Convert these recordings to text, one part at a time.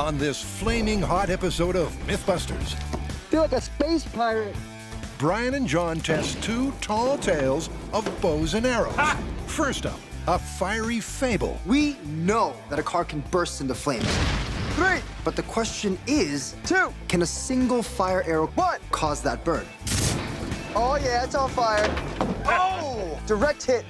on this flaming hot episode of MythBusters. Feel like a space pirate. Brian and John test two tall tales of bows and arrows. Ha! First up, a fiery fable. We know that a car can burst into flames. 3. But the question is, 2. Can a single fire arrow cause that burn? Oh yeah, it's on fire. Oh! Direct hit.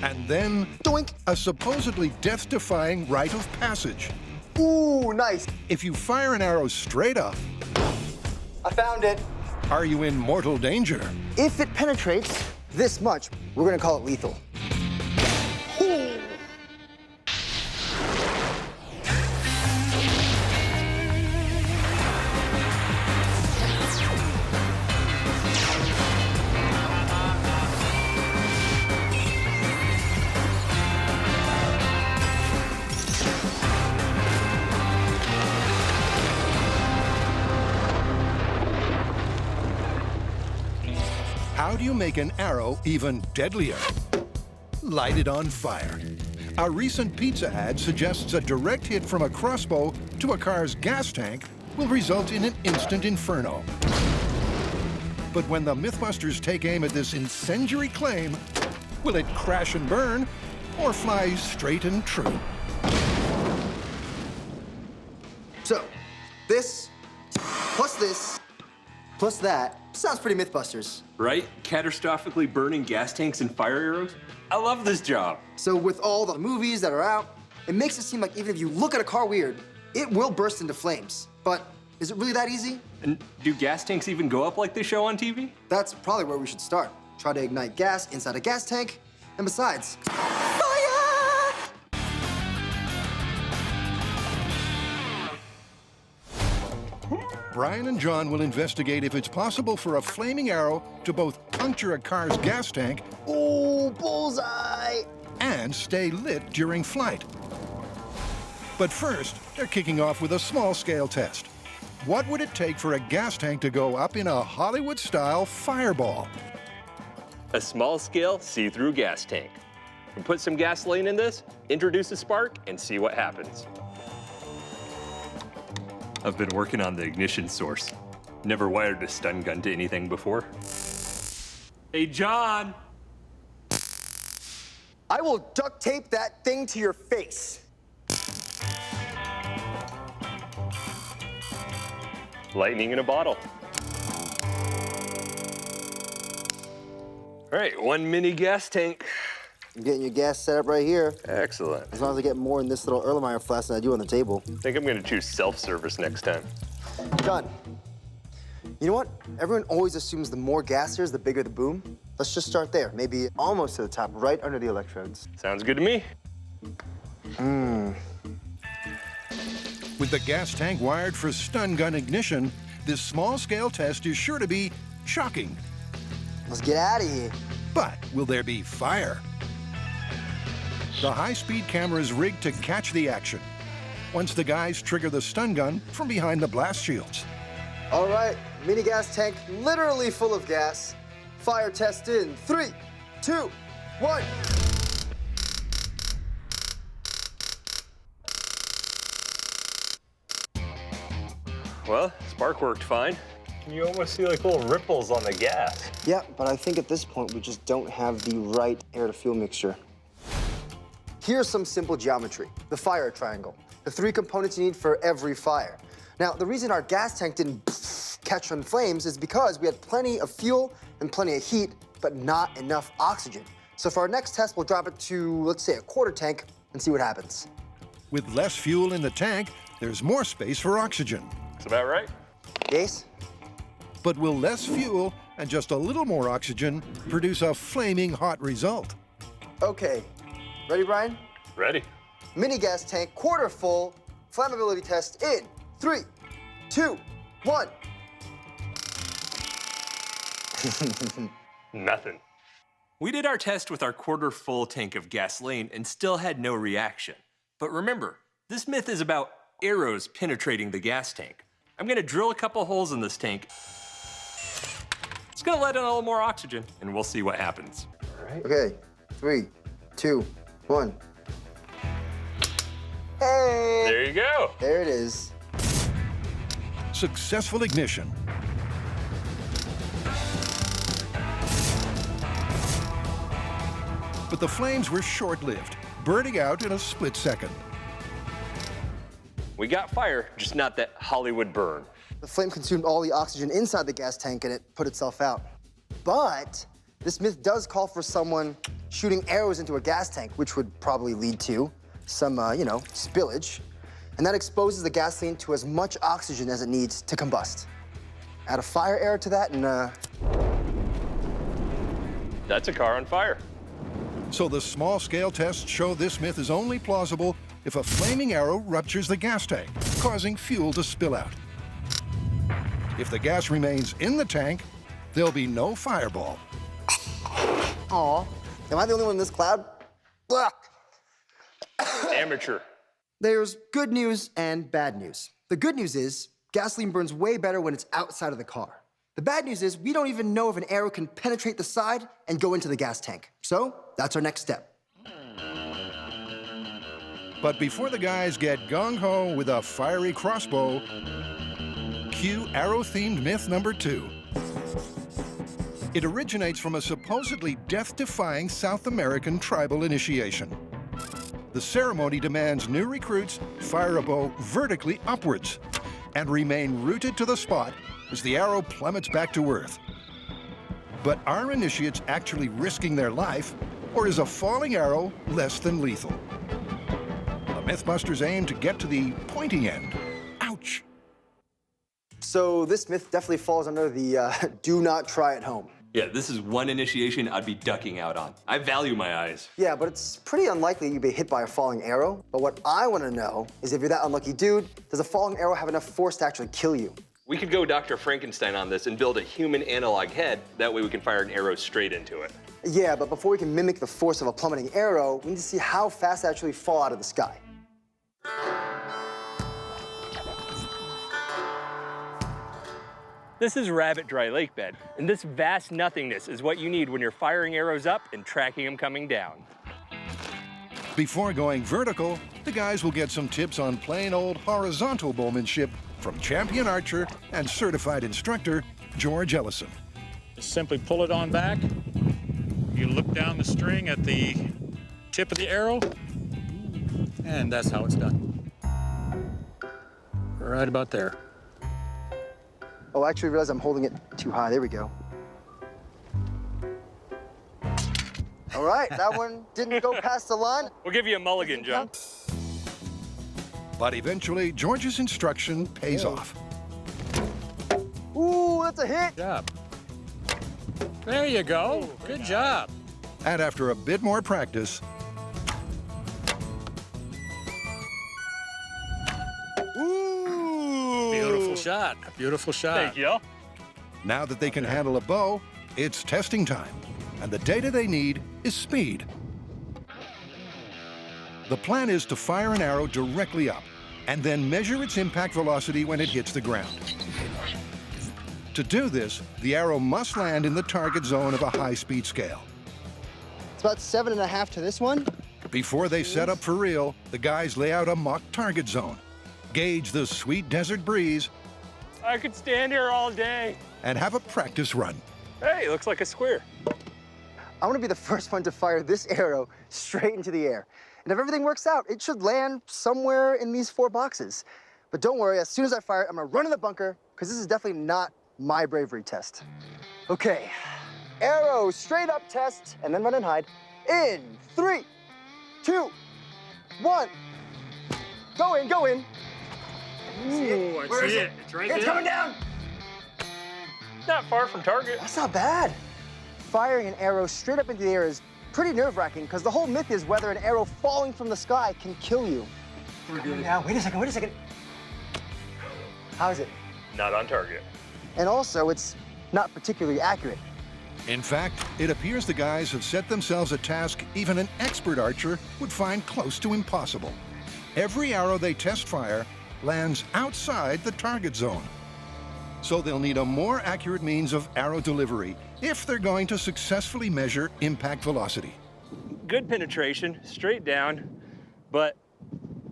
And then, Doink. a supposedly death-defying rite of passage. Ooh, nice. If you fire an arrow straight up, I found it. are you in mortal danger? If it penetrates this much, we're gonna call it lethal. Ooh. How do you make an arrow even deadlier? Light it on fire. A recent pizza ad suggests a direct hit from a crossbow to a car's gas tank will result in an instant inferno. But when the MythBusters take aim at this incendiary claim, will it crash and burn or fly straight and true? So, this, plus that, sounds pretty MythBusters. Right? Catastrophically burning gas tanks and fire arrows? I love this job. So with all the movies that are out, it makes it seem like even if you look at a car weird, it will burst into flames. But is it really that easy? And do gas tanks even go up like they show on TV? That's probably where we should start. Try to ignite gas inside a gas tank, and besides, fire! Brian and John will investigate if it's possible for a flaming arrow to both puncture a car's gas tank Ooh, bullseye! and stay lit during flight. But first, they're kicking off with a small-scale test. What would it take for a gas tank to go up in a Hollywood-style fireball? A small-scale, see-through gas tank. We put some gasoline in this, introduce a spark, and see what happens. I've been working on the ignition source. Never wired a stun gun to anything before. Hey, John! I will duct tape that thing to your face. Lightning in a bottle. All right, one mini gas tank. I'm getting your gas set up right here. Excellent. As long as I get more in this little Erlenmeyer flask than I do on the table. I think I'm gonna choose self-service next time. Done. You know what? Everyone always assumes the more gas there is, the bigger the boom. Let's just start there. Maybe almost to the top, right under the electrodes. Sounds good to me. With the gas tank wired for stun gun ignition, this small-scale test is sure to be shocking. Let's get out of here. But will there be fire? The high-speed camera is rigged to catch the action once the guys trigger the stun gun from behind the blast shields. All right, mini gas tank literally full of gas. Fire test in 3, 2, 1. Well, spark worked fine. You almost see like little ripples on the gas. Yeah, but I think at this point we just don't have the right air-to-fuel mixture. Here's some simple geometry. The fire triangle. The 3 components you need for every fire. Now, the reason our gas tank didn't catch on flames is because we had plenty of fuel and plenty of heat, but not enough oxygen. So for our next test, we'll drop it to, let's say, a quarter tank and see what happens. With less fuel in the tank, there's more space for oxygen. That's about right. Yes? But will less fuel and just a little more oxygen produce a flaming hot result? Okay. Ready, Brian? Ready. Mini gas tank, quarter full, flammability test in 3, 2, 1. Nothing. We did our test with our quarter full tank of gasoline and still had no reaction. But remember, this myth is about arrows penetrating the gas tank. I'm gonna drill a couple holes in this tank. It's gonna let in a little more oxygen, and we'll see what happens. All right. Okay, 3, 2, 1. Hey! There you go. There it is. Successful ignition. But the flames were short-lived, burning out in a split second. We got fire, just not that Hollywood burn. The flame consumed all the oxygen inside the gas tank and it put itself out. But this myth does call for someone shooting arrows into a gas tank, which would probably lead to some, spillage. And that exposes the gasoline to as much oxygen as it needs to combust. Add a fire arrow to that and, That's a car on fire. So the small-scale tests show this myth is only plausible if a flaming arrow ruptures the gas tank, causing fuel to spill out. If the gas remains in the tank, there'll be no fireball. aw, am I the only one in this cloud? Ugh. Amateur. There's good news and bad news. The good news is gasoline burns way better when it's outside of the car. The bad news is we don't even know if an arrow can penetrate the side and go into the gas tank. So that's our next step. But before the guys get gung-ho with a fiery crossbow, cue arrow-themed myth number 2. It originates from a supposedly death-defying South American tribal initiation. The ceremony demands new recruits fire a bow vertically upwards and remain rooted to the spot as the arrow plummets back to earth. But are initiates actually risking their life, or is a falling arrow less than lethal? The MythBusters aim to get to the pointy end. Ouch! So this myth definitely falls under the do not try at home. Yeah, this is one initiation I'd be ducking out on. I value my eyes. Yeah, but it's pretty unlikely you'd be hit by a falling arrow. But what I want to know is if you're that unlucky dude, does a falling arrow have enough force to actually kill you? We could go Dr. Frankenstein on this and build a human analog head. That way we can fire an arrow straight into it. Yeah, but before we can mimic the force of a plummeting arrow, we need to see how fast they actually fall out of the sky. This is Rabbit Dry Lake Bed, and this vast nothingness is what you need when you're firing arrows up and tracking them coming down. Before going vertical, the guys will get some tips on plain old horizontal bowmanship from champion archer and certified instructor George Ellison. Just simply pull it on back. You look down the string at the tip of the arrow, and that's how it's done. Right about there. Oh, I actually realized I'm holding it too high. There we go. All right, that one didn't go past the line. We'll give you a mulligan, John. But eventually, George's instruction pays off. Ooh, that's a hit. Good job. There you go. Good job. And after a bit more practice, Beautiful shot. Beautiful shot. Thank you. now that they can handle a bow, it's testing time. And the data they need is speed. The plan is to fire an arrow directly up and then measure its impact velocity when it hits the ground. To do this, the arrow must land in the target zone of a high-speed scale. It's about 7.5 to this one. Before they set up for real, the guys lay out a mock target zone, gauge the sweet desert breeze, I could stand here all day. and have a practice run. Hey, looks like a square. I'm gonna be the first one to fire this arrow straight into the air. And if everything works out, it should land somewhere in these 4 boxes. But don't worry, as soon as I fire it, I'm gonna run in the bunker, because this is definitely not my bravery test. Okay, arrow straight up test, and then run and hide. In 3, 2, 1. Go in, go in. Ooh, I Where is see it? it. It's right It's there. coming down. Not far from target. That's not bad. Firing an arrow straight up into the air is pretty nerve-wracking, because the whole myth is whether an arrow falling from the sky can kill you. Now, wait a second. How is it? Not on target. And also, it's not particularly accurate. In fact, it appears the guys have set themselves a task even an expert archer would find close to impossible. Every arrow they test fire lands outside the target zone. So they'll need a more accurate means of arrow delivery if they're going to successfully measure impact velocity. Good penetration, straight down, but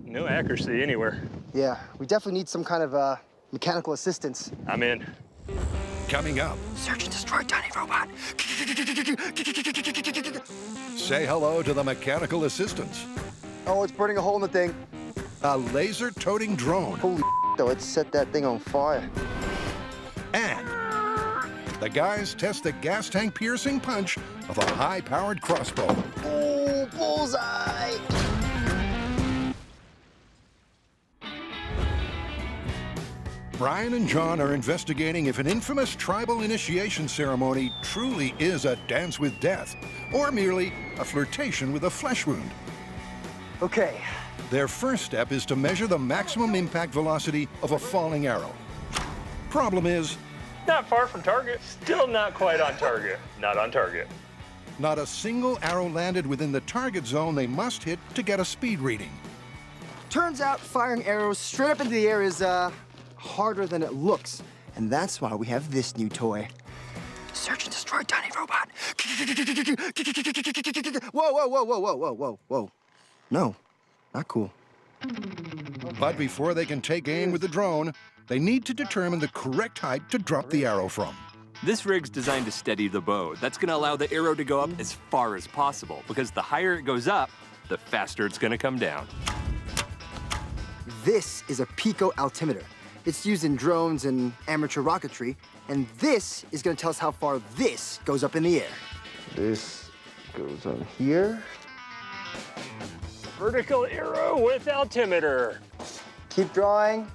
No accuracy anywhere. Yeah, we definitely need some kind of mechanical assistance. I'm in. Coming up, Search and destroy tiny robot. say hello to the mechanical assistants. Oh, it's burning a hole in the thing. A laser-toting drone. Holy though, let's set that thing on fire. And the guys test the gas tank piercing punch of a high-powered crossbow. Oh, bullseye! Brian and John are investigating if an infamous tribal initiation ceremony truly is a dance with death, or merely a flirtation with a flesh wound. Okay, Their first step is to measure the maximum impact velocity of a falling arrow. Problem is, Not far from target. Still not quite on target. Not on target. not a single arrow landed within the target zone they must hit to get a speed reading. turns out firing arrows straight up into the air is harder than it looks. And that's why we have this new toy. Search and destroy tiny robot. Whoa, whoa, whoa, whoa, whoa, whoa, whoa, whoa. No, not cool. But before they can take aim with the drone, they need to determine the correct height to drop the arrow from. This rig's designed to steady the bow. That's gonna allow the arrow to go up as far as possible, because the higher it goes up, the faster it's gonna come down. This is a pico altimeter. It's used in drones and amateur rocketry, and this is gonna tell us how far this goes up in the air. This goes on here. Vertical arrow with altimeter. Keep drawing.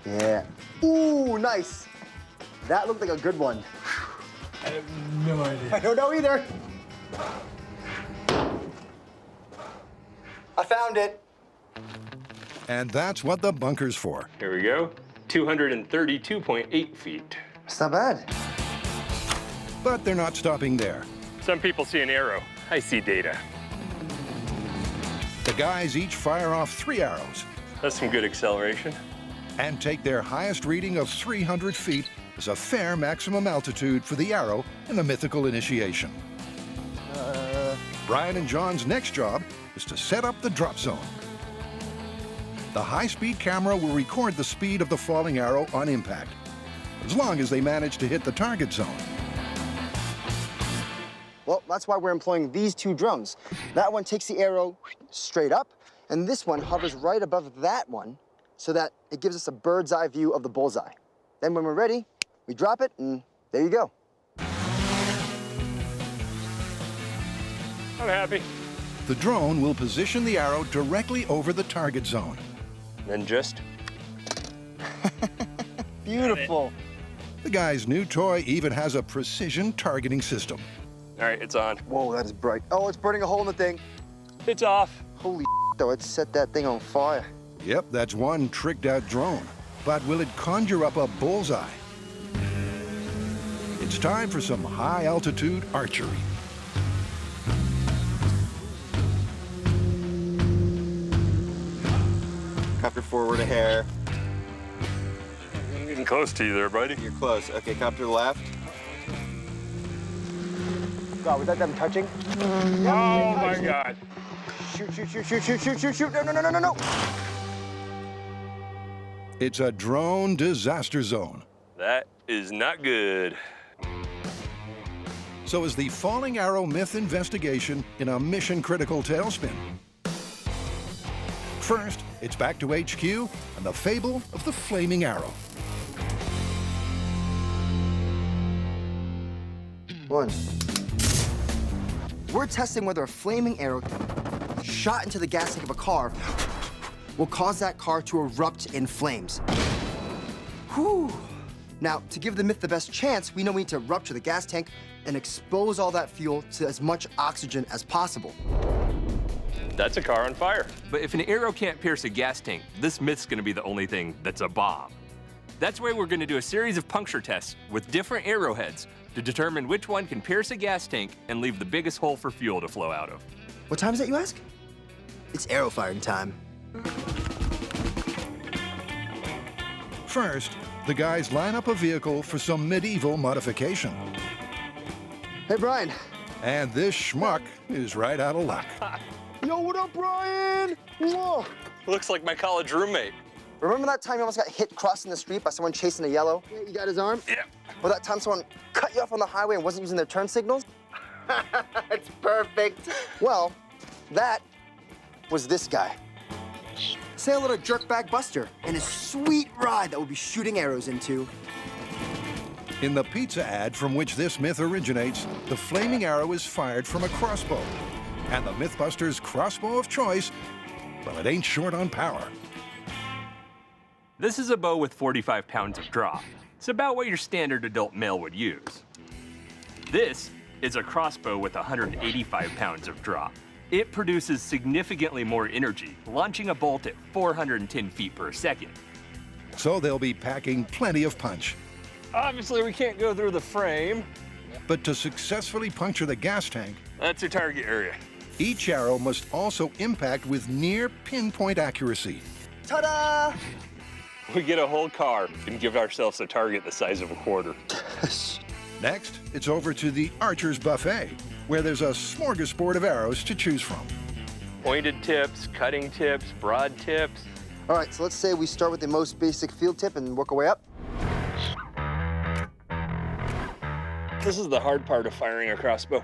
Yeah. Ooh, nice. That looked like a good one. I have no idea. I don't know either. I found it. And that's what the bunker's for. Here we go. 232.8 feet. It's not bad. But they're not stopping there. Some people see an arrow. I see data. The guys each fire off 3 arrows That's some good acceleration. and take their highest reading of 300 feet as a fair maximum altitude for the arrow in the mythical initiation. Brian and John's next job is to set up the drop zone. The high-speed camera will record the speed of the falling arrow on impact, as long as they manage to hit the target zone. Well, that's why we're employing these two drones. That one takes the arrow straight up, and this one hovers right above that one so that it gives us a bird's eye view of the bullseye. Then when we're ready, we drop it, and there you go. I'm happy. The drone will position the arrow directly over the target zone. Then just Beautiful. The guy's new toy even has a precision targeting system. all right, it's on. Whoa, that is bright. Oh, it's burning a hole in the thing. It's off. Holy though, it set that thing on fire. Yep, that's one tricked-out drone. But will it conjure up a bullseye? It's time for some high-altitude archery. Copter forward a hair. I'm getting close to you there, buddy. You're close. Okay, copter left. God, was that them touching? Oh my God. Shoot, shoot, shoot, shoot, shoot, shoot, shoot, shoot. No, no, no, no, no, no. It's a drone disaster zone. That is not good. So is the falling arrow myth investigation in a mission-critical tailspin. First, it's back to HQ and the fable of the flaming arrow. One. We're testing whether a flaming arrow shot into the gas tank of a car will cause that car to erupt in flames. Whew. Now, to give the myth the best chance, we know we need to rupture the gas tank and expose all that fuel to as much oxygen as possible. That's a car on fire. But if an arrow can't pierce a gas tank, this myth's gonna be the only thing that's a bomb. That's why we're gonna do a series of puncture tests with different arrowheads to determine which one can pierce a gas tank and leave the biggest hole for fuel to flow out of. What time is it, you ask? It's arrow firing time. First, the guys line up a vehicle for some medieval modification. Hey, Brian. And this schmuck is right out of luck. Yo, what up, Brian? Whoa. Looks like my college roommate. Remember that time you almost got hit crossing the street by someone chasing a yellow? Yeah, you got his arm? Yeah. Or that time someone cut you off on the highway and wasn't using their turn signals? It's perfect. Well, that was this guy. Say hello to Jerkbag Buster and his sweet ride that we'll be shooting arrows into. In the pizza ad from which this myth originates, the flaming arrow is fired from a crossbow. And the MythBusters crossbow of choice, well, it ain't short on power. This is a bow with 45 pounds of draw. It's about what your standard adult male would use. This is a crossbow with 185 pounds of draw. It produces significantly more energy, launching a bolt at 410 feet per second. So they'll be packing plenty of punch. Obviously, we can't go through the frame. But to successfully puncture the gas tank, That's your target area. each arrow must also impact with near pinpoint accuracy. Ta-da! We get a whole car and give ourselves a target the size of a quarter. Next, it's over to the Archer's Buffet, where there's a smorgasbord of arrows to choose from. Pointed tips, cutting tips, broad tips. All right, so let's say we start with the most basic field tip and work our way up. This is the hard part of firing a crossbow.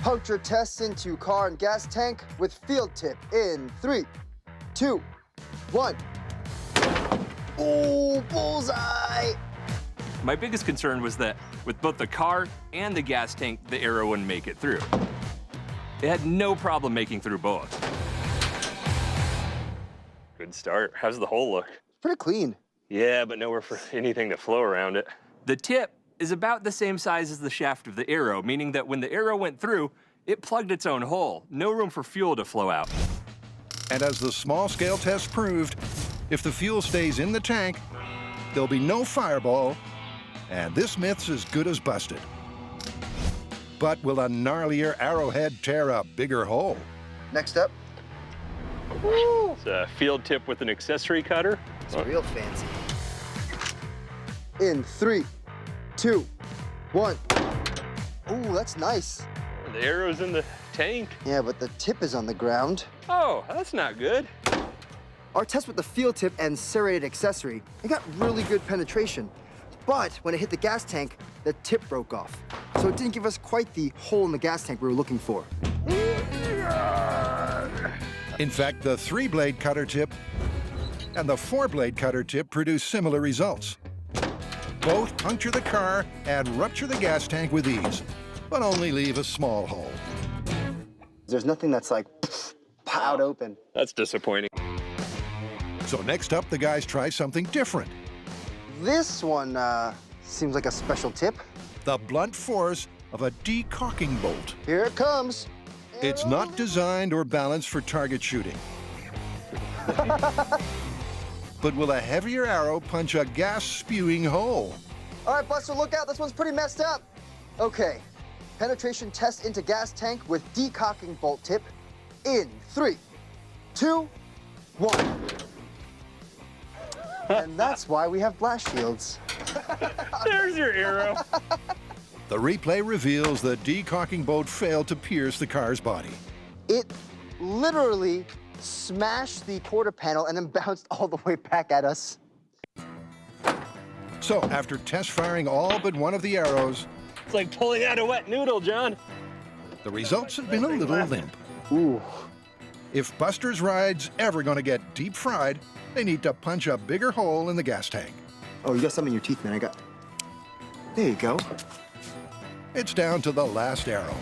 Puncture tests into car and gas tank with field tip in 3, 2, 1. Oh, bullseye! My biggest concern was that with both the car and the gas tank, the arrow wouldn't make it through. It had no problem making through both. Good start. How's the hole look? Pretty clean. Yeah, but nowhere for anything to flow around it. The tip is about the same size as the shaft of the arrow, meaning that when the arrow went through, it plugged its own hole. No room for fuel to flow out. And as the small-scale test proved, if the fuel stays in the tank, there'll be no fireball, and this myth's as good as busted. But will a gnarlier arrowhead tear a bigger hole? Next up, It's a field tip with an accessory cutter. it's real fancy. In 3, 2, 1. Ooh, that's nice. The arrow's in the tank. Yeah, but the tip is on the ground. Oh, that's not good. Our test with the field tip and serrated accessory, it got really good penetration. But when it hit the gas tank, the tip broke off. So it didn't give us quite the hole in the gas tank we were looking for. In fact, the 3-blade cutter tip and the 4-blade cutter tip produce similar results. Both puncture the car and rupture the gas tank with ease, but only leave a small hole. There's nothing that's like plowed open. That's disappointing. So next up, the guys try something different. This one seems like a special tip. The blunt force of a decocking bolt. Here it comes. It's not designed or balanced for target shooting. But will a heavier arrow punch a gas-spewing hole? All right, Buster, look out. This one's pretty messed up. Okay, penetration test into gas tank with decocking bolt tip in 3, 2, 1. And that's why we have blast shields. There's your arrow. The replay reveals the decocking bolt failed to pierce the car's body. It literally smashed the quarter panel and then bounced all the way back at us. So after test firing all but one of the arrows, It's like pulling out a wet noodle, John. the results have been a little limp. Ooh. If Buster's ride's ever going to get deep fried, they need to punch a bigger hole in the gas tank. Oh, you got something in your teeth, man. There you go. It's down to the last arrow.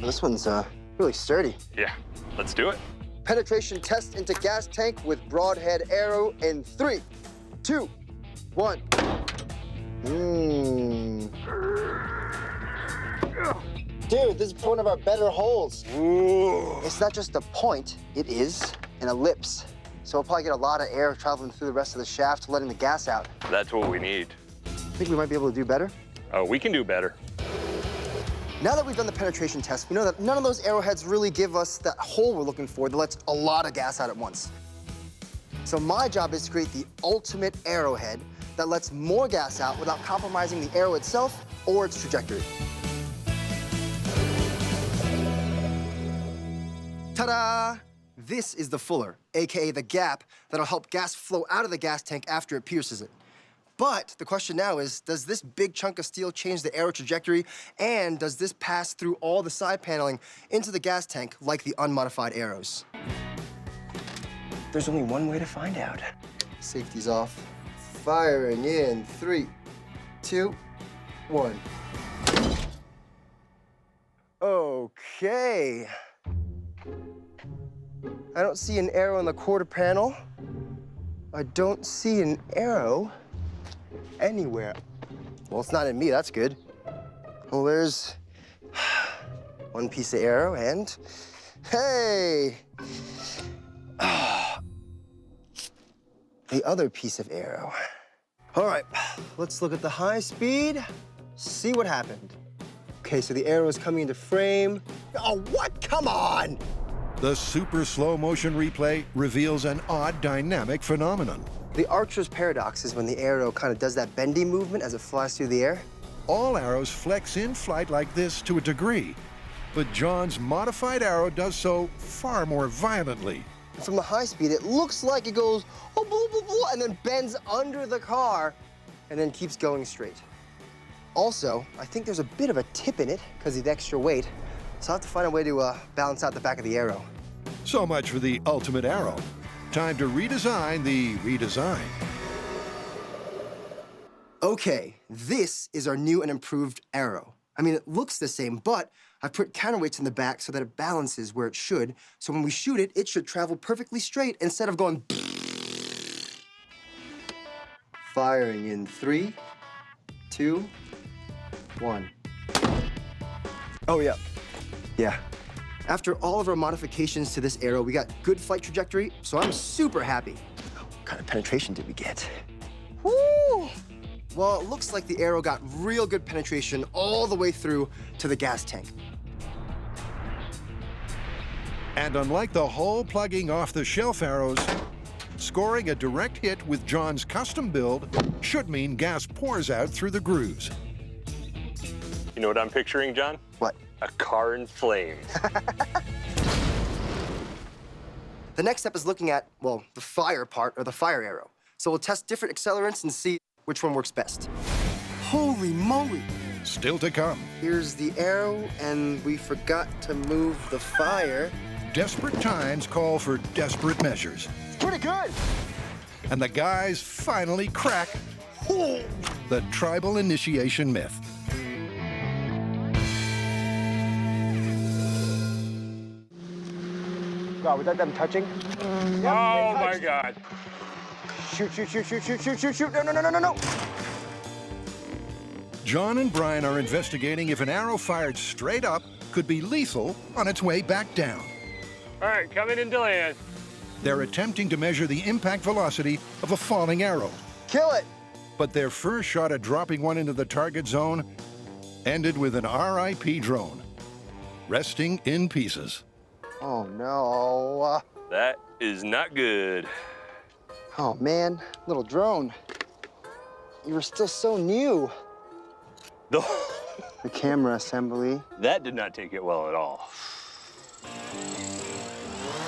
This one's really sturdy. Yeah, let's do it. Penetration test into gas tank with broadhead arrow in 3, 2, 1. Dude, this is one of our better holes. Ooh. It's not just a point, it is an ellipse. So we'll probably get a lot of air traveling through the rest of the shaft, letting the gas out. That's what we need. Think we might be able to do better? Oh, we can do better. Now that we've done the penetration test, we know that none of those arrowheads really give us that hole we're looking for that lets a lot of gas out at once. So my job is to create the ultimate arrowhead that lets more gas out without compromising the arrow itself or its trajectory. Ta-da! This is the fuller, AKA the gap, that'll help gas flow out of the gas tank after it pierces it. But the question now is, does this big chunk of steel change the arrow trajectory, and does this pass through all the side paneling into the gas tank like the unmodified arrows? There's only one way to find out. Safety's off. Firing in 3, 2, 1. Okay. I don't see an arrow in the quarter panel. I don't see an arrow anywhere. Well, it's not in me, that's good. Well, there's one piece of arrow and, hey! The other piece of arrow. All right, let's look at the high speed, see what happened. Okay, so the arrow is coming into frame. Oh, what? Come on! The super slow motion replay reveals an odd dynamic phenomenon. The archer's paradox is when the arrow kind of does that bendy movement as it flies through the air. All arrows flex in flight like this to a degree, but John's modified arrow does so far more violently. From the high speed, it looks like it goes, oh, blah, blah, blah, and then bends under the car and then keeps going straight. Also, I think there's a bit of a tip in it because of the extra weight, so I'll have to find a way to balance out the back of the arrow. So much for the ultimate arrow. Time to redesign the redesign. Okay, this is our new and improved arrow. I mean, it looks the same, but I've put counterweights in the back so that it balances where it should. So when we shoot it, it should travel perfectly straight instead of going. Firing in 3, 2, 1. Oh, yeah. Yeah. After all of our modifications to this arrow, we got good flight trajectory, so I'm super happy. What kind of penetration did we get? Woo! Well, it looks like the arrow got real good penetration all the way through to the gas tank. And unlike the hole plugging off-the-shelf arrows, scoring a direct hit with John's custom build should mean gas pours out through the grooves. You know what I'm picturing, John? What? A car in flames. The next step is looking at, well, the fire part, or the fire arrow. So we'll test different accelerants and see which one works best. Holy moly! Still to come. Here's the arrow, and we forgot to move the fire. Desperate times call for desperate measures. Pretty good! And the guys finally crack the tribal initiation myth. God, was that them touching? Oh my God. Shoot, shoot, shoot, shoot, shoot, shoot, shoot, shoot. No, no, no, no, no, no. John and Brian are investigating if an arrow fired straight up could be lethal on its way back down. All right, coming into land. They're attempting to measure the impact velocity of a falling arrow. Kill it! But their first shot at dropping one into the target zone ended with an RIP drone, resting in pieces. Oh, no. That is not good. Oh, man. Little drone. You were still so new. The camera assembly. That did not take it well at all.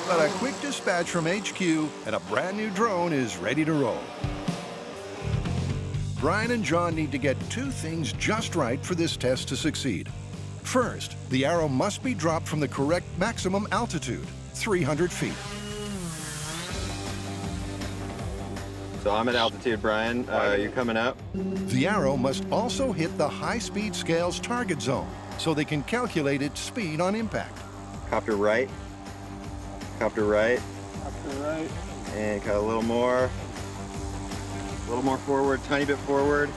But a quick dispatch from HQ and a brand new drone is ready to roll. Brian and John need to get two things just right for this test to succeed. First, the arrow must be dropped from the correct maximum altitude, 300 feet. So I'm at altitude, Brian. You coming up? The arrow must also hit the high-speed scale's target zone, so they can calculate its speed on impact. Copter right. Copter right. Copter right. And got a little more. A little more forward, tiny bit forward.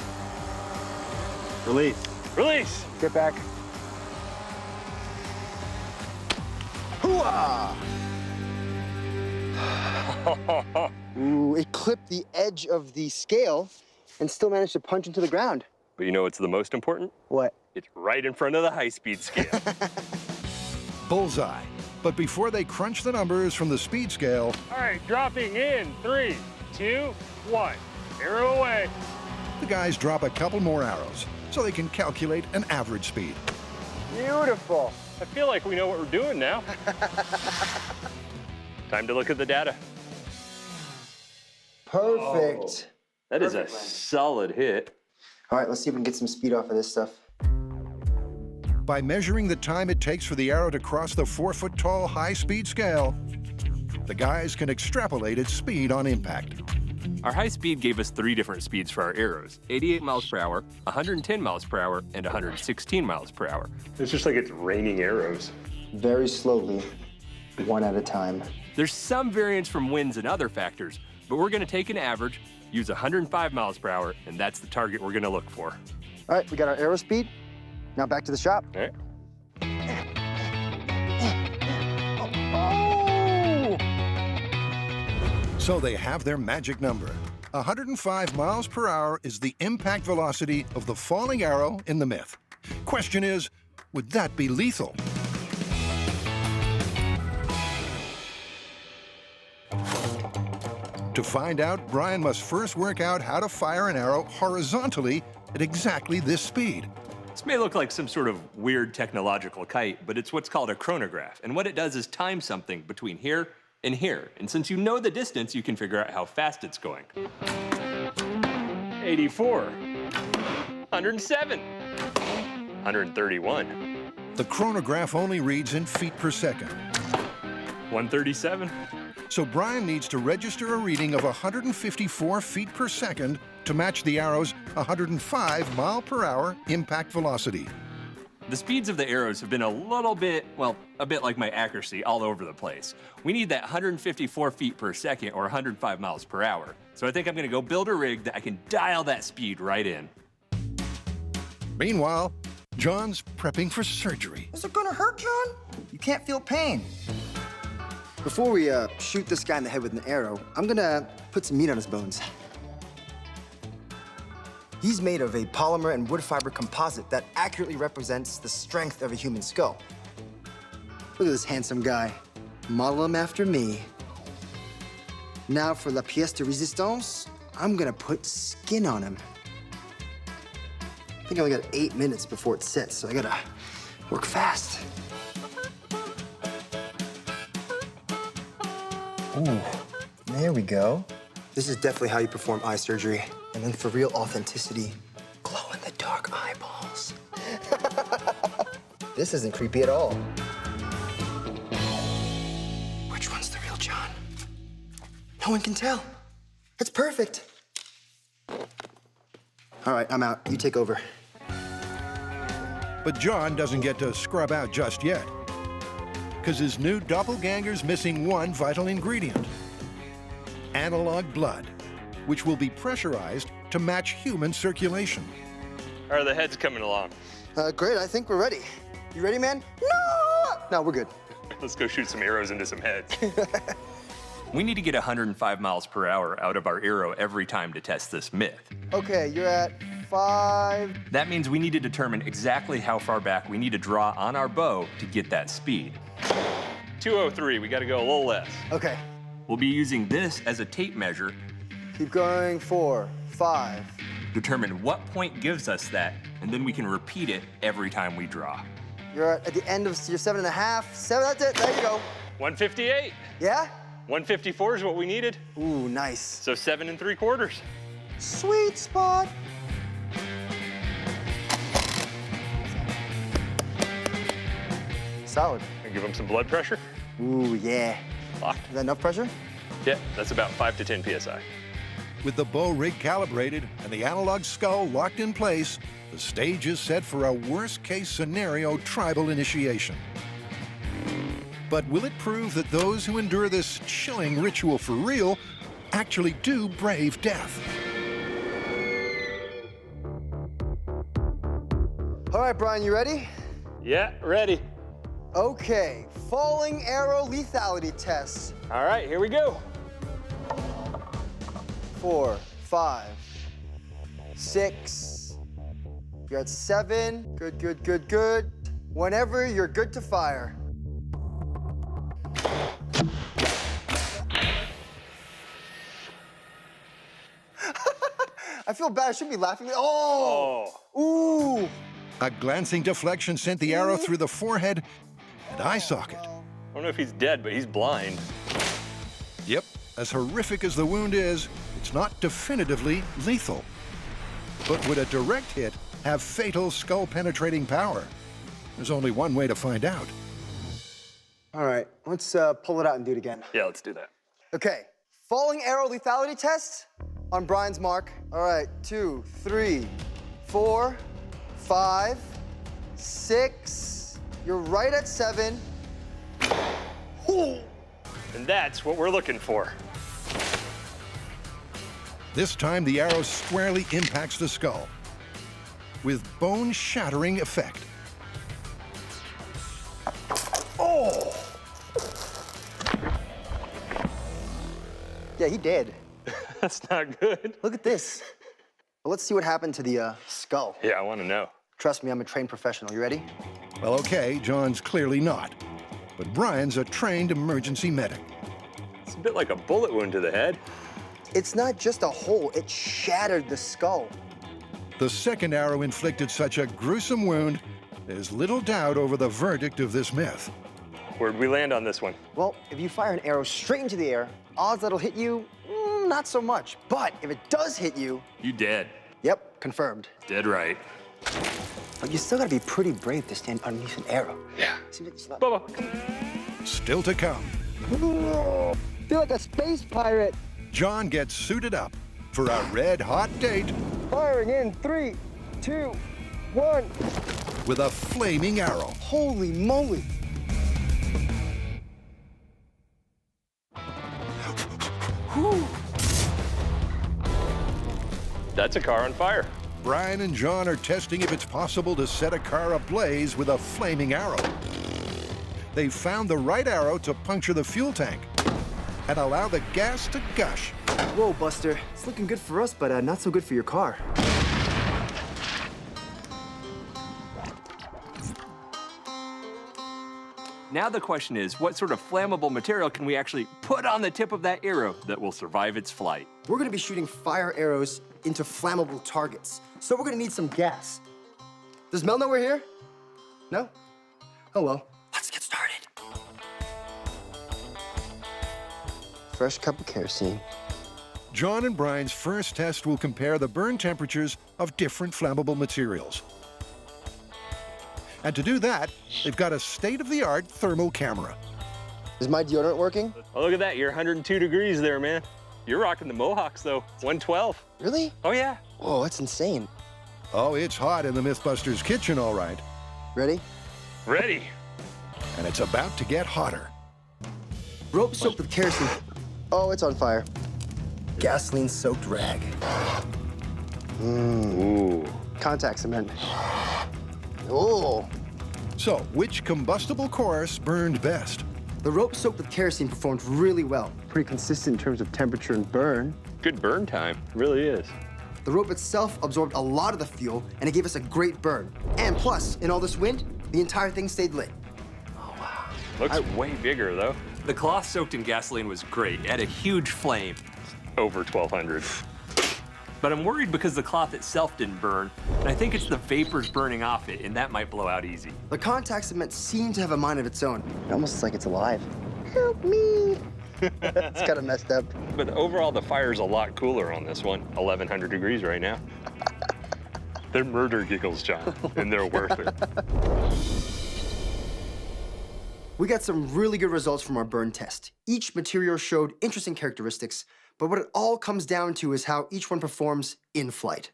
Release. Release! Get back. Hoo-ah! Ooh, it clipped the edge of the scale and still managed to punch into the ground. But you know what's the most important? What? It's right in front of the high-speed scale. Bullseye. But before they crunch the numbers from the speed scale, All right, dropping in 3, 2, 1. Arrow away. the guys drop a couple more arrows, so they can calculate an average speed. Beautiful. I feel like we know what we're doing now. Time to look at the data. Perfect. That is a solid hit. All right, let's see if we can get some speed off of this stuff. By measuring the time it takes for the arrow to cross the 4-foot-tall high-speed scale, the guys can extrapolate its speed on impact. Our high speed gave us 3 different speeds for our arrows: 88 miles per hour, 110 miles per hour, and 116 miles per hour. It's just like it's raining arrows. Very slowly, one at a time. There's some variance from winds and other factors, but we're gonna take an average, use 105 miles per hour, and that's the target we're gonna look for. All right, we got our arrow speed. Now back to the shop. All right. So they have their magic number. 105 miles per hour is the impact velocity of the falling arrow in the myth. Question is, would that be lethal? To find out, Brian must first work out how to fire an arrow horizontally at exactly this speed. This may look like some sort of weird technological kite, but it's what's called a chronograph. And what it does is time something between here and here. And since you know the distance, you can figure out how fast it's going. 84, 107, 131. The chronograph only reads in feet per second. 137. So Brian needs to register a reading of 154 feet per second to match the arrow's 105 mile per hour impact velocity. The speeds of the arrows have been a little bit, well, a bit like my accuracy, all over the place. We need that 154 feet per second or 105 miles per hour. So I think I'm gonna go build a rig that I can dial that speed right in. Meanwhile, John's prepping for surgery. Is it gonna hurt, John? You can't feel pain. Before we shoot this guy in the head with an arrow, I'm gonna put some meat on his bones. He's made of a polymer and wood fiber composite that accurately represents the strength of a human skull. Look at this handsome guy. Model him after me. Now for la pièce de résistance, I'm gonna put skin on him. I think I only got 8 minutes before it sets, so I gotta work fast. Ooh, there we go. This is definitely how you perform eye surgery. And then for real authenticity, glow-in-the-dark eyeballs. This isn't creepy at all. Which one's the real John? No one can tell. It's perfect. All right, I'm out. You take over. But John doesn't get to scrub out just yet, because his new doppelganger's missing one vital ingredient: analog blood, which will be pressurized to match human circulation. How are the heads coming along? Great, I think we're ready. You ready, man? No! No, we're good. Let's go shoot some arrows into some heads. We need to get 105 miles per hour out of our arrow every time to test this myth. Okay, you're at 5. That means we need to determine exactly how far back we need to draw on our bow to get that speed. 203, we gotta go a little less. Okay. We'll be using this as a tape measure. Keep going. 4, 5. Determine what point gives us that, and then we can repeat it every time we draw. You're at the end of your 7.5. 7, that's it. There you go. 158. Yeah? 154 is what we needed. Ooh, nice. So 7 3/4. Sweet spot. Solid. And give them some blood pressure. Ooh, yeah. Locked. Is that enough pressure? Yeah, that's about 5 to 10 PSI. With the bow rig calibrated and the analog skull locked in place, the stage is set for a worst-case scenario tribal initiation. But will it prove that those who endure this chilling ritual for real actually do brave death? All right, Brian, you ready? Yeah, ready. Okay, falling arrow lethality test. All right, here we go. 4, 5, 6. You're at 7. Good, good, good, good. Whenever you're good to fire. I feel bad. I shouldn't be laughing. Oh! Ooh! A glancing deflection sent the arrow through the forehead and eye socket. I don't know if he's dead, but he's blind. Yep, as horrific as the wound is, it's not definitively lethal. But would a direct hit have fatal skull-penetrating power? There's only one way to find out. All right, let's pull it out and do it again. Yeah, let's do that. Okay, falling arrow lethality test on Brian's mark. All right, 2, 3, 4, 5, 6. You're right at 7. Ooh. And that's what we're looking for. This time, the arrow squarely impacts the skull with bone-shattering effect. Oh! Yeah, he did. That's not good. Look at this. Well, let's see what happened to the skull. Yeah, I want to know. Trust me, I'm a trained professional. You ready? Well, okay, John's clearly not. But Brian's a trained emergency medic. It's a bit like a bullet wound to the head. It's not just a hole, it shattered the skull. The second arrow inflicted such a gruesome wound, there's little doubt over the verdict of this myth. Where'd we land on this one? Well, if you fire an arrow straight into the air, odds that it'll hit you, not so much. But if it does hit you, You dead. yep, confirmed. Dead right. But you still gotta be pretty brave to stand underneath an arrow. Yeah. Seems like it's not... Bubba. Still to come. Feel like a space pirate. John gets suited up for a red-hot date Firing in 3, 2, 1. with a flaming arrow. Holy moly. That's a car on fire. Brian and John are testing if it's possible to set a car ablaze with a flaming arrow. They found the right arrow to puncture the fuel tank and allow the gas to gush. Whoa, Buster. It's looking good for us, but not so good for your car. Now the question is, what sort of flammable material can we actually put on the tip of that arrow that will survive its flight? We're gonna be shooting fire arrows into flammable targets, so we're gonna need some gas. Does Mel know we're here? No? Oh well. Let's get started. Fresh cup of kerosene. John and Brian's first test will compare the burn temperatures of different flammable materials. And to do that, they've got a state-of-the-art thermal camera. Is my deodorant working? Oh, look at that. You're 102 degrees there, man. You're rocking the Mohawks, though. 112. Really? Oh, yeah. Whoa, that's insane. Oh, it's hot in the MythBusters kitchen, all right. Ready? Ready. And it's about to get hotter. Rope soaked with kerosene. Oh, it's on fire. Gasoline soaked rag. Ooh. Contact cement. Oh. So, which combustible course burned best? The rope soaked with kerosene performed really well. Pretty consistent in terms of temperature and burn. Good burn time. Really is. The rope itself absorbed a lot of the fuel, and it gave us a great burn. And plus, in all this wind, the entire thing stayed lit. Looks way bigger, though. The cloth soaked in gasoline was great. It had a huge flame. Over 1,200. But I'm worried because the cloth itself didn't burn, and I think it's the vapors burning off it, and that might blow out easy. The contact cement seemed to have a mind of its own. Almost like it's alive. Help me. It's kind of messed up. But overall, the fire's a lot cooler on this one. 1,100 degrees right now. They're murder giggles, John, and they're worth it. We got some really good results from our burn test. Each material showed interesting characteristics, but what it all comes down to is how each one performs in flight.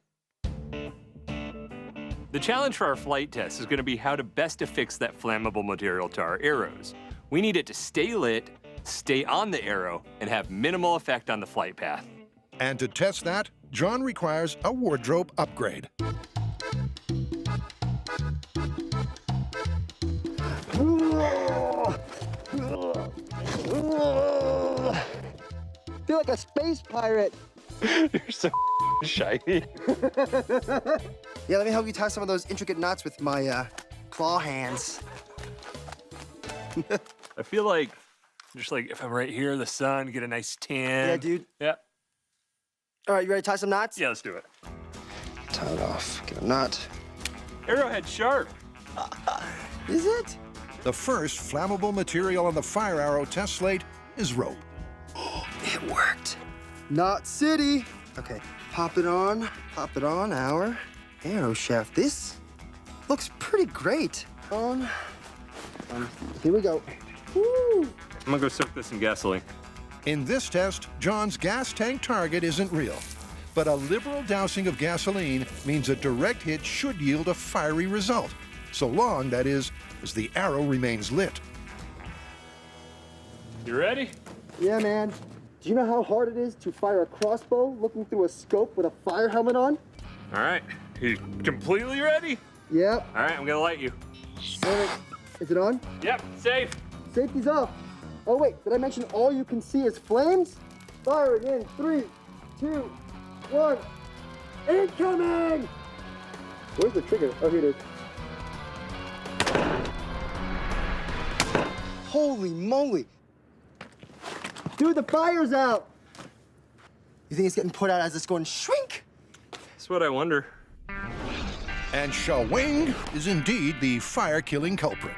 The challenge for our flight test is going to be how to best affix that flammable material to our arrows. We need it to stay lit, stay on the arrow, and have minimal effect on the flight path. And to test that, John requires a wardrobe upgrade. Feel like a space pirate. You're so shiny. Yeah, let me help you tie some of those intricate knots with my claw hands. I feel like, just like if I'm right here, the sun, get a nice tan. Yeah, dude. Yeah. All right, you ready to tie some knots? Yeah, let's do it. Tie it off. Get a knot. Arrowhead sharp. Is it? The first flammable material on the fire arrow test slate is rope. It worked. Not city. Okay, pop it on, our arrow shaft. This looks pretty great. Here we go. Woo! I'm gonna go soak this in gasoline. In this test, John's gas tank target isn't real, but a liberal dousing of gasoline means a direct hit should yield a fiery result, so long, that is, as the arrow remains lit. You ready? Yeah, man. Do you know how hard it is to fire a crossbow looking through a scope with a fire helmet on? All right. You completely ready? Yep. All right, I'm gonna light you. All right. Is it on? Yep, safe. Safety's off. Oh, wait. Did I mention all you can see is flames? Firing in 3, 2, 1. Incoming! Where's the trigger? Oh, here it is. Holy moly. Dude, the fire's out. You think it's getting put out as it's going shrink? That's what I wonder. And shawing is indeed the fire-killing culprit.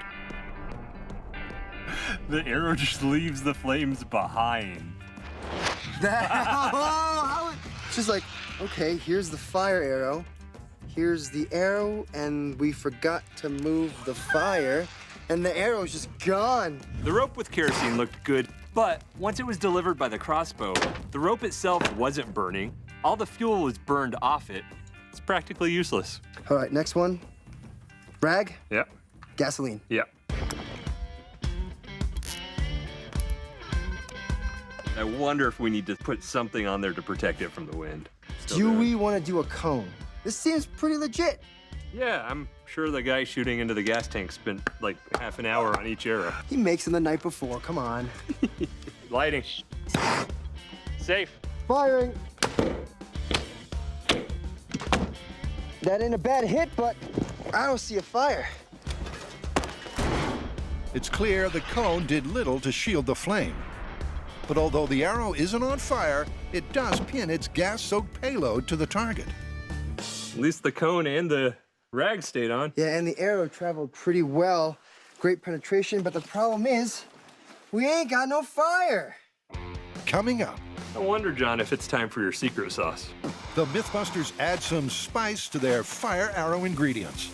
The arrow just leaves the flames behind. It's just like, okay, here's the fire arrow. Here's the arrow, and we forgot to move the fire, and the arrow's just gone. The rope with kerosene looked good, but once it was delivered by the crossbow, the rope itself wasn't burning. All the fuel was burned off it. It's practically useless. All right, next one. Rag, Yep. gasoline. Yep. I wonder if we need to put something on there to protect it from the wind. Do we want to do a cone? This seems pretty legit. Yeah, I'm sure the guy shooting into the gas tank spent like half an hour on each arrow. He makes them the night before, come on. Lighting. Safe. Firing. That ain't a bad hit, but I don't see a fire. It's clear the cone did little to shield the flame. But although the arrow isn't on fire, it does pin its gas-soaked payload to the target. At least the cone and the rag stayed on. Yeah, and the arrow traveled pretty well. Great penetration, but the problem is, we ain't got no fire. Coming up, I wonder, John, if it's time for your secret sauce. the MythBusters add some spice to their fire arrow ingredients.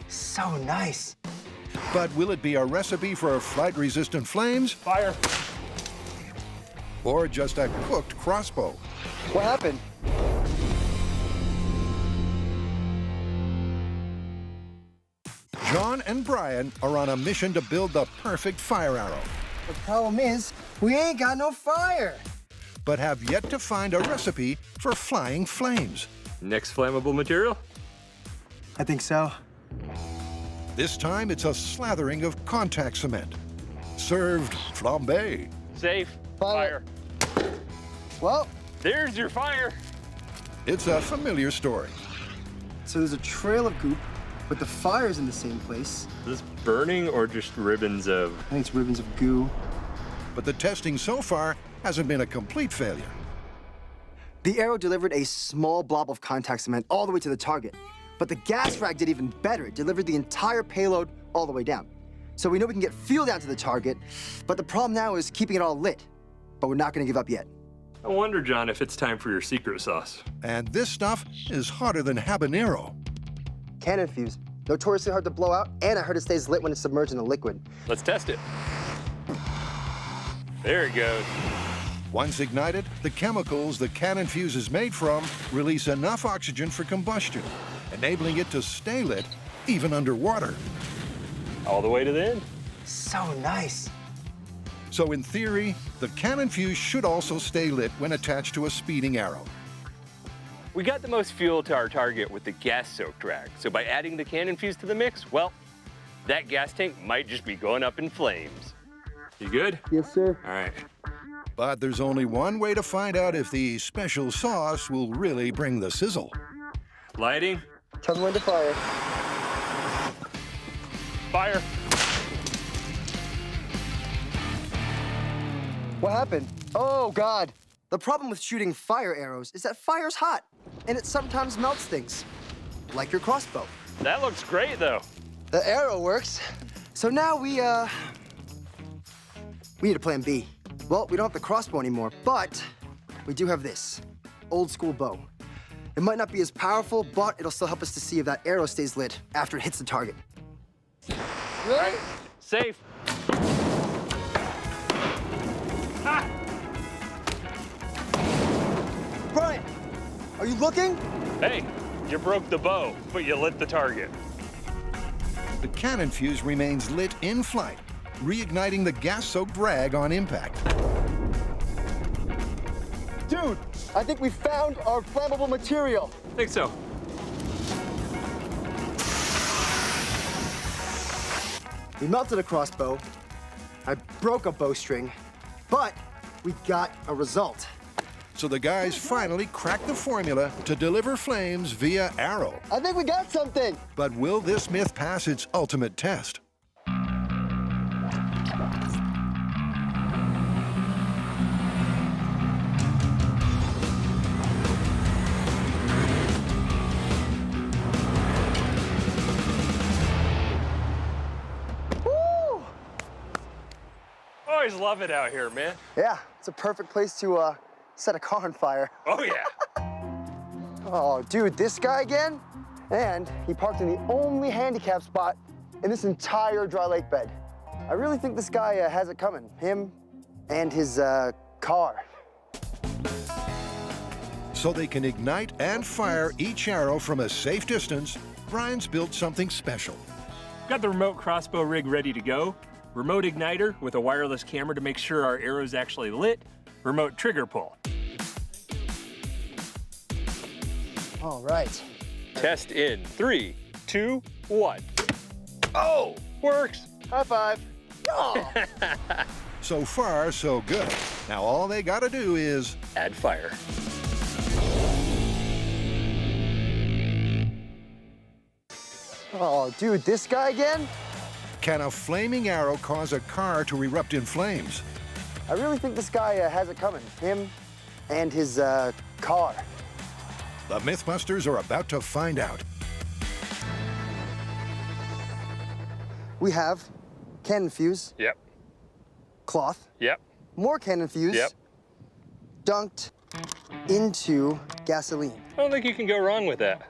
So nice. But will it be a recipe for flight-resistant flames Fire. or just a cooked crossbow? What happened? John and Brian are on a mission to build the perfect fire arrow, The problem is, we ain't got no fire. but have yet to find a recipe for flying flames. Next flammable material? I think so. This time, it's a slathering of contact cement, served flambé. Safe. Fire. Well, There's your fire. It's a familiar story. so there's a trail of goop, but the fire's in the same place. Is this burning or just ribbons of... I think it's ribbons of goo. But the testing so far hasn't been a complete failure. The arrow delivered a small blob of contact cement all the way to the target. But the gas rag did even better. It delivered the entire payload all the way down. So we know we can get fuel down to the target, but the problem now is keeping it all lit. But we're not gonna give up yet. I wonder, John, if it's time for your secret sauce. And this stuff is hotter than habanero. Cannon fuse. Notoriously hard to blow out, and I heard it stays lit when it's submerged in a liquid. Let's test it. There it goes. Once ignited, the chemicals the cannon fuse is made from release enough oxygen for combustion, enabling it to stay lit even underwater. All the way to the end. So nice. So in theory, the cannon fuse should also stay lit when attached to a speeding arrow. We got the most fuel to our target with the gas-soaked rag. So by adding the cannon fuse to the mix, well, that gas tank might just be going up in flames. You good? Yes, sir. All right. But there's only one way to find out if the special sauce will really bring the sizzle. Lighting. Tell me when to fire. Fire. What happened? Oh, God. The problem with shooting fire arrows is that fire's hot, and it sometimes melts things, like your crossbow. That looks great, though. The arrow works, So now we need a plan B. Well, we don't have the crossbow anymore, but we do have this old school bow. It might not be as powerful, but it'll still help us to see if that arrow stays lit after it hits the target. Right. Safe. Ah! Brian, are you looking? Hey, you broke the bow, but you lit the target. The cannon fuse remains lit in flight, reigniting the gas-soaked rag on impact. Dude, I think we found our flammable material. Think so. We melted a crossbow. I broke a bowstring, but we got a result. So the guys finally cracked the formula to deliver flames via arrow. I think we got something. But will this myth pass its ultimate test? Woo! Always love it out here, man. Yeah, it's a perfect place to set a car on fire. Oh, yeah. Oh, dude, this guy again? And he parked in the only handicap spot in this entire dry lake bed. I really think this guy has it coming. Him and his car. So they can ignite and fire each arrow from a safe distance, Brian's built something special. Got the remote crossbow rig ready to go. Remote igniter with a wireless camera to make sure our arrow's actually lit. Remote trigger pull. All right. Test in 3, 2, 1. Oh, works. High five. Oh. So far, so good. Now all they gotta do is Add fire. Oh, dude, this guy again? can a flaming arrow cause a car to erupt in flames? I really think this guy has it coming. Him and his car. The MythBusters are about to find out. We have cannon fuse, Yep. cloth, Yep. more cannon fuse, Yep. dunked into gasoline. I don't think you can go wrong with that.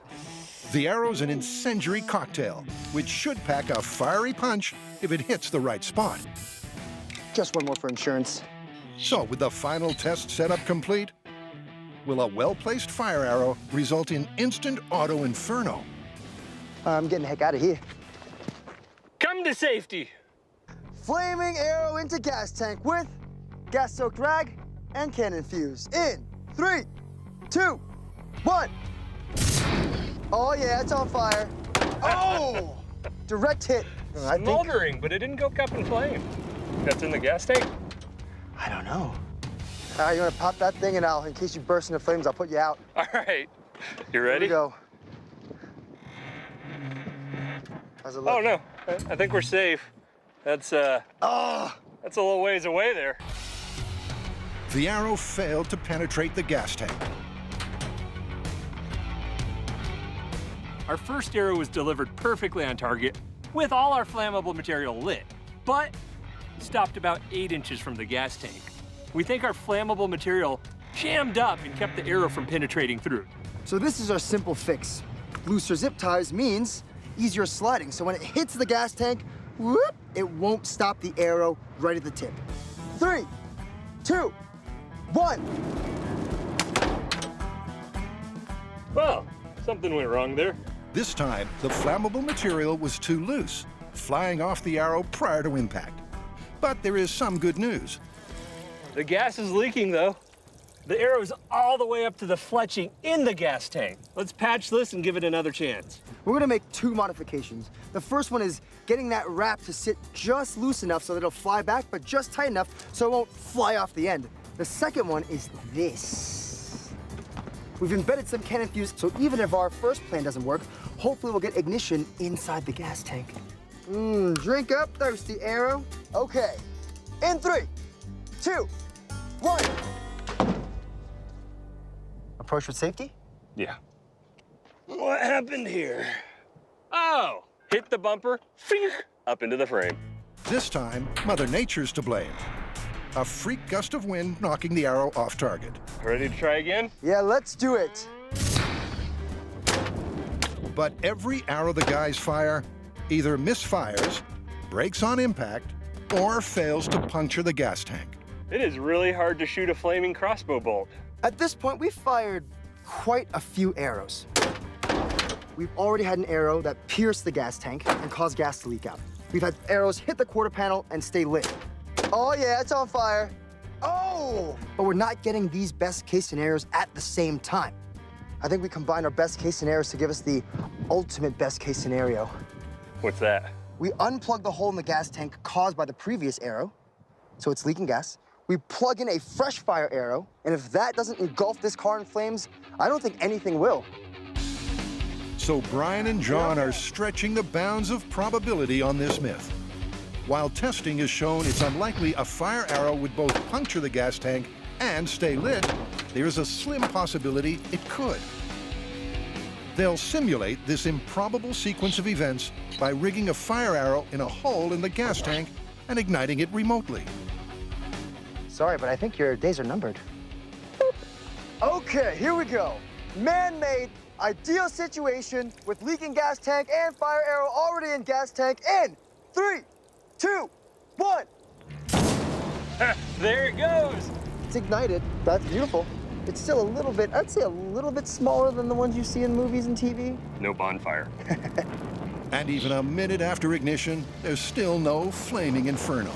The arrow's an incendiary cocktail, which should pack a fiery punch if it hits the right spot. Just one more for insurance. So, with the final test setup complete, will a well-placed fire arrow result in instant auto inferno? I'm getting the heck out of here. Come to safety. Flaming arrow into gas tank with gas-soaked rag and cannon fuse. In 3, 2, 1. Oh yeah, it's on fire. Oh! Direct hit. I think, Smoldering, but it didn't go up in flame. That's in the gas tank? I don't know. All right, you wanna pop that thing and in case you burst into flames, I'll put you out. All right. You Here ready? we go. How's it look? Oh, no. I think we're safe. That's a little ways away there. The arrow failed to penetrate the gas tank. Our first arrow was delivered perfectly on target with all our flammable material lit, but stopped about 8 inches from the gas tank. We think our flammable material jammed up and kept the arrow from penetrating through. So this is our simple fix. Looser zip ties means easier sliding. So when it hits the gas tank, whoop, it won't stop the arrow right at the tip. 3, 2, 1. Well, something went wrong there. This time, the flammable material was too loose, flying off the arrow prior to impact. But there is some good news. The gas is leaking, though. The arrow's all the way up to the fletching in the gas tank. Let's patch this and give it another chance. We're gonna make 2 modifications. The first one is getting that wrap to sit just loose enough so that it'll fly back, but just tight enough so it won't fly off the end. The second one is this. We've embedded some cannon fuse, so even if our first plan doesn't work, hopefully we'll get ignition inside the gas tank. Drink up, thirsty arrow. Okay, in 3, 2, 1. Approach with safety. Yeah. What happened here? Oh, hit the bumper, fink, up into the frame. This time, Mother Nature's to blame. A freak gust of wind knocking the arrow off target. Ready to try again? Yeah, let's do it. But every arrow the guys fire either misfires, breaks on impact, or fails to puncture the gas tank. It is really hard to shoot a flaming crossbow bolt. At this point, we've fired quite a few arrows. We've already had an arrow that pierced the gas tank and caused gas to leak out. We've had arrows hit the quarter panel and stay lit. Oh yeah, it's on fire. Oh! But we're not getting these best case scenarios at the same time. I think we combined our best case scenarios to give us the ultimate best case scenario. What's that? We unplug the hole in the gas tank caused by the previous arrow, so it's leaking gas. We plug in a fresh fire arrow, and if that doesn't engulf this car in flames, I don't think anything will. So Brian and John are stretching the bounds of probability on this myth. While testing has shown it's unlikely a fire arrow would both puncture the gas tank and stay lit, there's a slim possibility it could. They'll simulate this improbable sequence of events by rigging a fire arrow in a hole in the gas tank and igniting it remotely. Sorry, but I think your days are numbered. Okay, here we go. Man-made, ideal situation with leaking gas tank and fire arrow already in gas tank in 3, 2, 1. There it goes. It's ignited. That's beautiful. It's still a little bit, I'd say a little bit smaller than the ones you see in movies and TV. No bonfire. And even a minute after ignition, there's still no flaming inferno.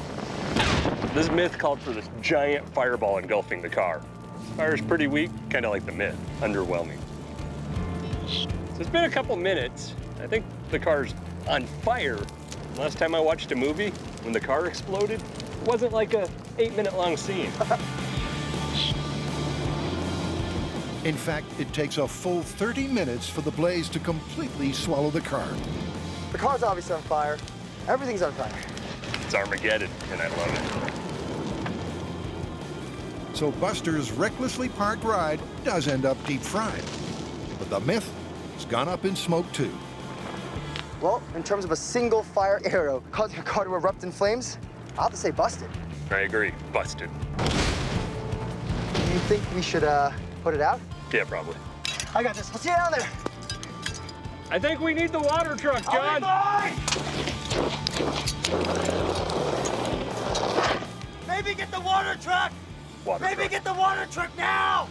This myth called for this giant fireball engulfing the car. Fire's pretty weak, kind of like the myth, underwhelming. So it's been a couple minutes. I think the car's on fire. Last time I watched a movie, when the car exploded, it wasn't like a 8-minute-long scene. In fact, it takes a full 30 minutes for the blaze to completely swallow the car. The car's obviously on fire. Everything's on fire. It's Armageddon, and I love it. So Buster's recklessly parked ride does end up deep fried. But the myth has gone up in smoke too. Well, in terms of a single fire arrow causing a car to erupt in flames, I'll have to say busted. I agree, busted. You think we should put it out? Yeah, probably. I got this. Let's get down there. I think we need the water truck, John. Maybe get the water truck! Water Maybe truck. get the water truck now!